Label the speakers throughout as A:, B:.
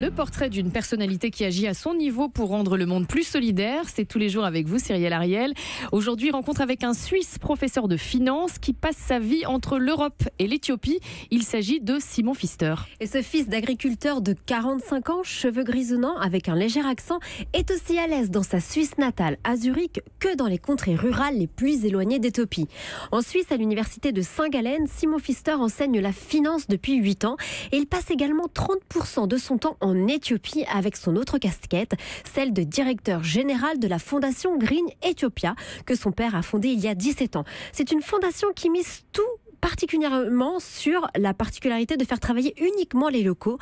A: Le portrait d'une personnalité qui agit à son niveau pour rendre le monde plus solidaire, c'est tous les jours avec vous, Cyrielle Ariel. Aujourd'hui, rencontre avec un Suisse professeur de finance qui passe sa vie entre l'Europe et l'Éthiopie. Il s'agit de Simon Pfister.
B: Et ce fils d'agriculteur de 45 ans, cheveux grisonnants avec un léger accent, est aussi à l'aise dans sa Suisse natale, à Zurich, que dans les contrées rurales les plus éloignées d'Éthiopie. En Suisse, à l'université de Saint-Gallen, Simon Pfister enseigne la finance depuis 8 ans et il passe également 30% de son temps en Éthiopie avec son autre casquette, celle de directeur général de la fondation Green Ethiopia que son père a fondée il y a 17 ans. C'est une fondation qui mise tout particulièrement sur la particularité de faire travailler uniquement les locaux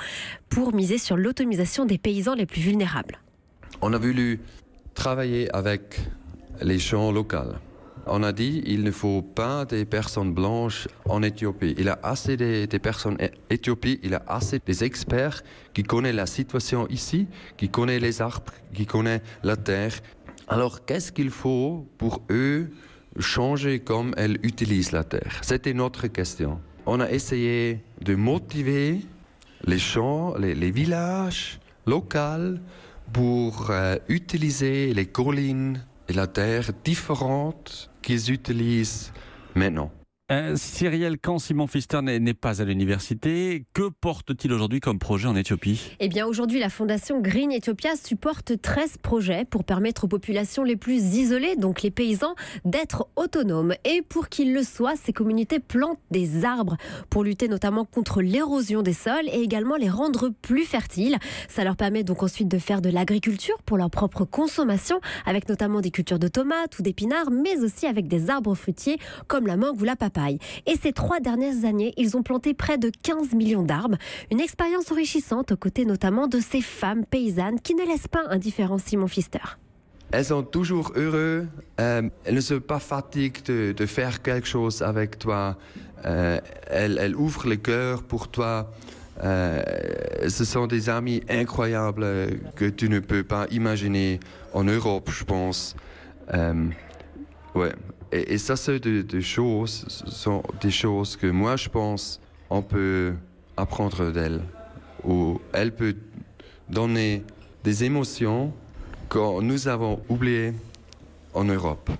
B: pour miser sur l'autonomisation des paysans les plus vulnérables.
C: On a voulu travailler avec les gens locaux. On a dit qu'il ne faut pas des personnes blanches en Éthiopie. Il a assez des personnes en Éthiopie, il a assez des experts qui connaissent la situation ici, qui connaissent les arbres, qui connaissent la terre. Alors qu'est-ce qu'il faut pour eux changer comme elles utilisent la terre? C'était notre question. On a essayé de motiver les gens, les villages locaux pour utiliser les collines et la terre différentes qu'ils utilisent maintenant.
D: Cyrielle, quand Simon Pfister n'est pas à l'université, que porte-t-il aujourd'hui comme projet en Éthiopie ?
B: Eh bien, aujourd'hui, la fondation Green Ethiopia supporte 13 projets pour permettre aux populations les plus isolées, donc les paysans, d'être autonomes. Et pour qu'ils le soient, ces communautés plantent des arbres pour lutter notamment contre l'érosion des sols et également les rendre plus fertiles. Ça leur permet donc ensuite de faire de l'agriculture pour leur propre consommation, avec notamment des cultures de tomates ou d'épinards, mais aussi avec des arbres fruitiers comme la mangue ou la papaye. Et ces 3 dernières années, ils ont planté près de 15 millions d'arbres. Une expérience enrichissante aux côtés notamment de ces femmes paysannes qui ne laissent pas indifférent Simon Pfister.
C: Elles sont toujours heureuses. Elles ne se pas fatiguées de faire quelque chose avec toi. Elles ouvrent le cœur pour toi. Ce sont des amis incroyables que tu ne peux pas imaginer en Europe, je pense. Ouais. Et ça, c'est des choses que moi, je pense, on peut apprendre d'elle. Ou elle peut donner des émotions que nous avons oubliées en Europe.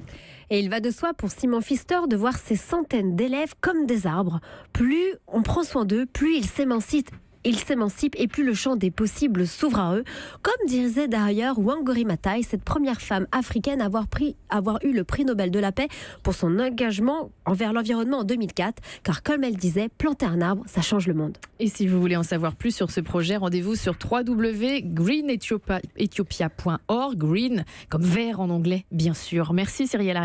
B: Et il va de soi pour Simon Pfister de voir ces centaines d'élèves comme des arbres. Plus on prend soin d'eux, plus ils s'émancipent et plus le champ des possibles s'ouvre à eux. Comme disait d'ailleurs Wangari Maathai, cette première femme africaine à avoir eu le prix Nobel de la paix pour son engagement envers l'environnement en 2004. Car comme elle disait, planter un arbre, ça change le monde.
A: Et si vous voulez en savoir plus sur ce projet, rendez-vous sur www.greenethiopia.org. Green comme vert en anglais, bien sûr. Merci Cyrielle Ariel.